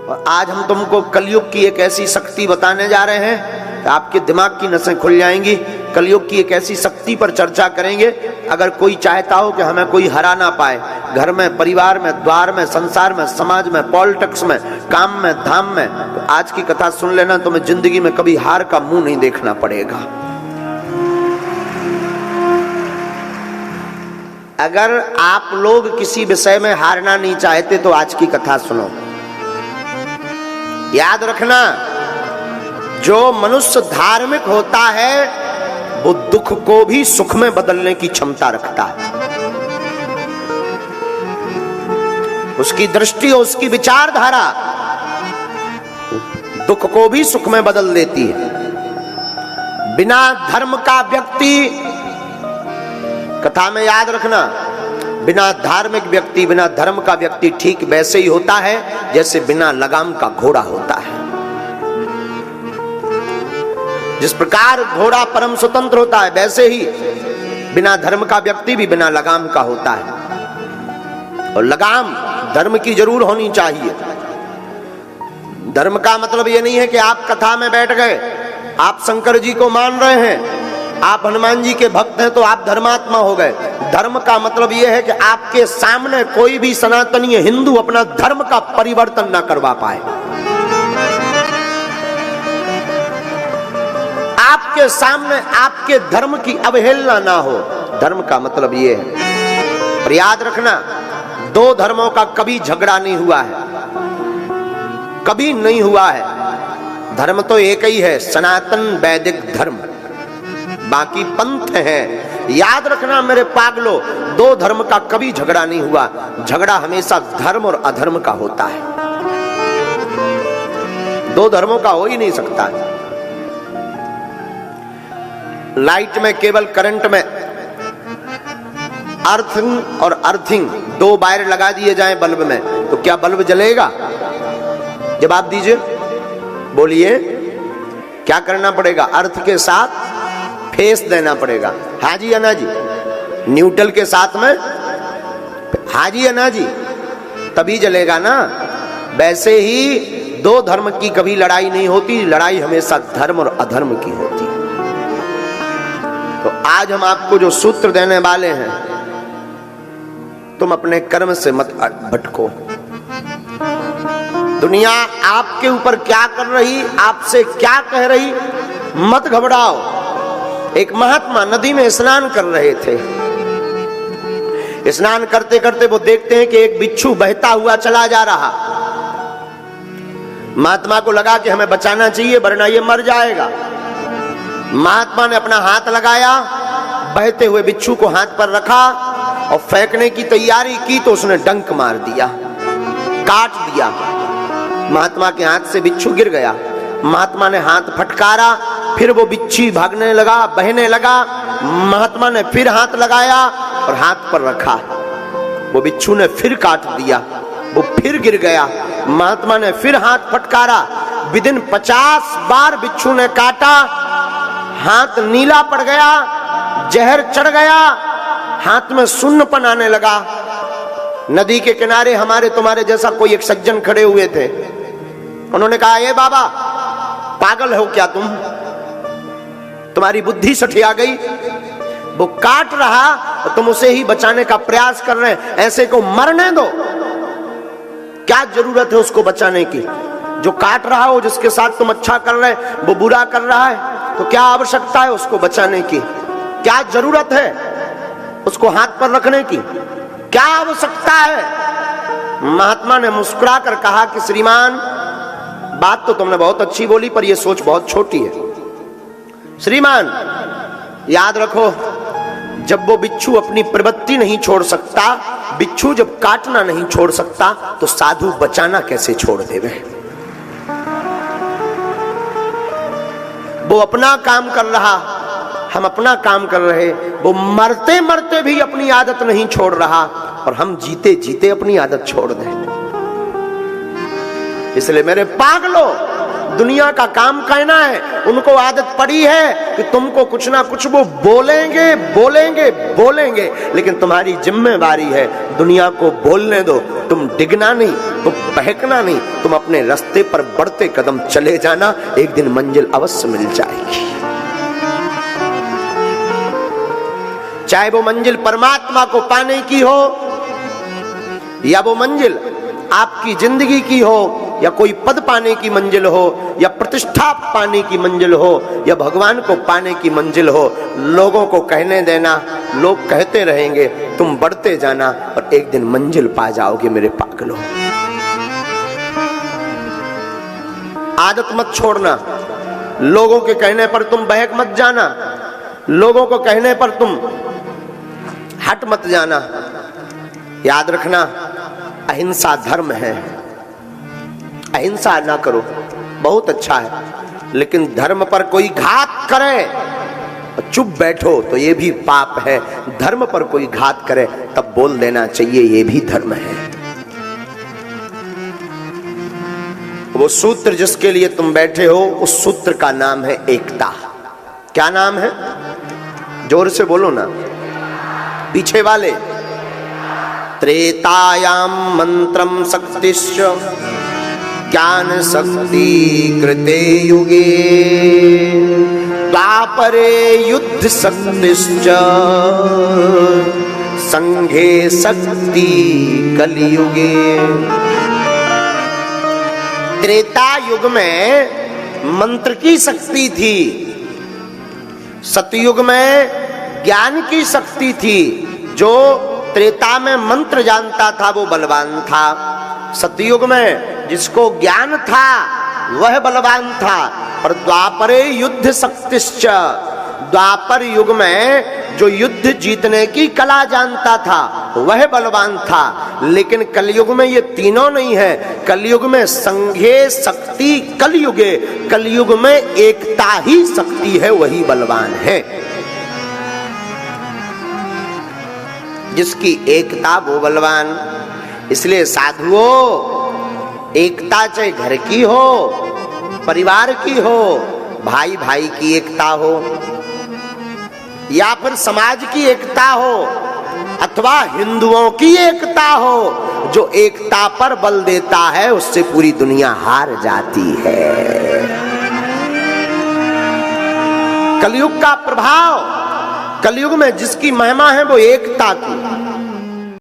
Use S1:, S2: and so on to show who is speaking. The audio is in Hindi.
S1: और आज हम तुमको कलयुग की एक ऐसी शक्ति बताने जा रहे हैं कि आपके दिमाग की नसें खुल जाएंगी। कलयुग की एक ऐसी शक्ति पर चर्चा करेंगे। अगर कोई चाहता हो कि हमें कोई हरा ना पाए, घर में, परिवार में, द्वार में, संसार में, समाज में, पॉलिटिक्स में, काम में, धाम में, तो आज की कथा सुन लेना, तुम्हें जिंदगी में कभी हार का मुंह नहीं देखना पड़ेगा। अगर आप लोग किसी विषय में हारना नहीं चाहते तो आज की कथा सुनो। याद रखना, जो मनुष्य धार्मिक होता है वो दुख को भी सुख में बदलने की क्षमता रखता है। उसकी दृष्टि, उसकी विचारधारा दुख को भी सुख में बदल देती है। बिना धर्म का व्यक्ति, कथा में याद रखना, बिना धार्मिक व्यक्ति, बिना धर्म का व्यक्ति ठीक वैसे ही होता है जैसे बिना लगाम का घोड़ा होता है। जिस प्रकार घोड़ा परम स्वतंत्र होता है, वैसे ही बिना धर्म का व्यक्ति भी बिना लगाम का होता है। और लगाम धर्म की जरूर होनी चाहिए। धर्म का मतलब ये नहीं है कि आप कथा में बैठ गए, आप शंकर जी को मान रहे हैं, आप हनुमान जी के भक्त हैं तो आप धर्मात्मा हो गए। धर्म का मतलब यह है कि आपके सामने कोई भी सनातनी हिंदू अपना धर्म का परिवर्तन ना करवा पाए। आपके सामने आपके धर्म की अवहेलना ना हो। धर्म का मतलब यह है। और याद रखना, दो धर्मों का कभी झगड़ा नहीं हुआ है, कभी नहीं हुआ है। धर्म तो एक ही है, सनातन वैदिक धर्म, बाकी पंथ है। याद रखना मेरे पागलों, दो धर्म का कभी झगड़ा नहीं हुआ। झगड़ा हमेशा धर्म और अधर्म का होता है, दो धर्मों का हो ही नहीं सकता। लाइट में, केबल करंट में अर्थिंग और अर्थिंग दो वायर लगा दिए जाएं बल्ब में, तो क्या बल्ब जलेगा? जवाब दीजिए, बोलिए। क्या करना पड़ेगा? अर्थ के साथ फेस देना पड़ेगा। हाँ जी या ना जी? न्यूट्रल के साथ में हाँ जी या ना जी? तभी जलेगा ना। वैसे ही दो धर्म की कभी लड़ाई नहीं होती, लड़ाई हमेशा धर्म और अधर्म की होती है। तो आज हम आपको जो सूत्र देने वाले हैं, तुम अपने कर्म से मत भटको। दुनिया आपके ऊपर क्या कर रही, आपसे क्या कह रही, मत घबराओ। एक महात्मा नदी में स्नान कर रहे थे। स्नान करते करते वो देखते हैं कि एक बिच्छू बहता हुआ चला जा रहा। महात्मा को लगा कि हमें बचाना चाहिए वरना ये मर जाएगा। महात्मा ने अपना हाथ लगाया, बहते हुए बिच्छू को हाथ पर रखा और फेंकने की तैयारी की तो उसने डंक मार दिया, काट दिया। महात्मा के हाथ से बिच्छू गिर गया। महात्मा ने हाथ फटकारा, फिर वो बिच्छू भागने लगा, बहने लगा। महात्मा ने फिर हाथ लगाया और हाथ पर रखा। वो बिच्छू ने फिर काट दिया, वो फिर गिर गया। महात्मा ने फिर हाथ फटकारा। विदिन 50 बार बिच्छू ने काटा, हाथ नीला पड़ गया, जहर चढ़ गया, हाथ में सुन्नपन आने लगा। नदी के किनारे हमारे तुम्हारे जैसा कोई एक सज्जन खड़े हुए थे। उन्होंने कहा, ये बाबा पागल हो क्या तुम? तुम्हारी बुद्धि सठिया गई? वो काट रहा और तुम उसे ही बचाने का प्रयास कर रहे हैं। ऐसे को मरने दो, क्या जरूरत है उसको बचाने की? जो काट रहा हो, जिसके साथ तुम अच्छा कर रहे हैं, वो बुरा कर रहा है, तो क्या आवश्यकता है उसको बचाने की? क्या जरूरत है उसको हाथ पर रखने की? क्या आवश्यकता है? महात्मा ने मुस्कुरा कर कहा कि श्रीमान, बात तो तुमने बहुत अच्छी बोली पर यह सोच बहुत छोटी है। श्रीमान याद रखो, जब वो बिच्छू अपनी प्रवृत्ति नहीं छोड़ सकता, बिच्छू जब काटना नहीं छोड़ सकता, तो साधु बचाना कैसे छोड़ देवे? वो अपना काम कर रहा, हम अपना काम कर रहे। वो मरते मरते भी अपनी आदत नहीं छोड़ रहा और हम जीते जीते अपनी आदत छोड़ दें। इसलिए मेरे पागलों, दुनिया का काम कहना है, उनको आदत पड़ी है कि तुमको कुछ ना कुछ वो बोलेंगे बोलेंगे बोलेंगे, लेकिन तुम्हारी जिम्मेवारी है दुनिया को बोलने दो, तुम डिगना नहीं, तुम बहकना नहीं, तुम अपने रास्ते पर बढ़ते कदम चले जाना, एक दिन मंजिल अवश्य मिल जाएगी। चाहे वो मंजिल परमात्मा को पाने की हो, या वो मंजिल आपकी जिंदगी की हो, या कोई पद पाने की मंजिल हो, या प्रतिष्ठा पाने की मंजिल हो, या भगवान को पाने की मंजिल हो, लोगों को कहने देना, लोग कहते रहेंगे, तुम बढ़ते जाना और एक दिन मंजिल पा जाओगे मेरे पागलों। आदत मत छोड़ना, लोगों के कहने पर तुम बहक मत जाना, लोगों को कहने पर तुम हट मत जाना। याद रखना, अहिंसा धर्म है, अहिंसा ना करो, बहुत अच्छा है, लेकिन धर्म पर कोई घात करे और चुप बैठो तो ये भी पाप है। धर्म पर कोई घात करे तब बोल देना चाहिए, ये भी धर्म है। वो सूत्र जिसके लिए तुम बैठे हो, उस सूत्र का नाम है एकता। क्या नाम है? जोर से बोलो ना, पीछे वाले। त्रेतायाम मंत्रम शक्तिश्च ज्ञान शक्ति कृते युगे, द्वापरे युद्ध शक्तिश्च संघे शक्ति कलियुगे। त्रेता युग में मंत्र की शक्ति थी, सतयुग में ज्ञान की शक्ति थी। जो त्रेता में मंत्र जानता था वो बलवान था, सतयुग में जिसको ज्ञान था वह बलवान था। पर द्वापरे युद्ध शक्तिश्च, द्वापर युग में जो युद्ध जीतने की कला जानता था वह बलवान था। लेकिन कलयुग में ये तीनों नहीं है, कलयुग में संघे शक्ति कलयुगे, कलयुग में एकता ही शक्ति है, वही बलवान है। जिसकी एकता वो बलवान। इसलिए साधुओं, एकता चाहे घर की हो, परिवार की हो, भाई भाई की एकता हो, या फिर समाज की एकता हो, अथवा हिंदुओं की एकता हो, जो एकता पर बल देता है उससे पूरी दुनिया हार जाती है। कलयुग का प्रभाव, कलयुग में जिसकी महिमा है वो एकता की।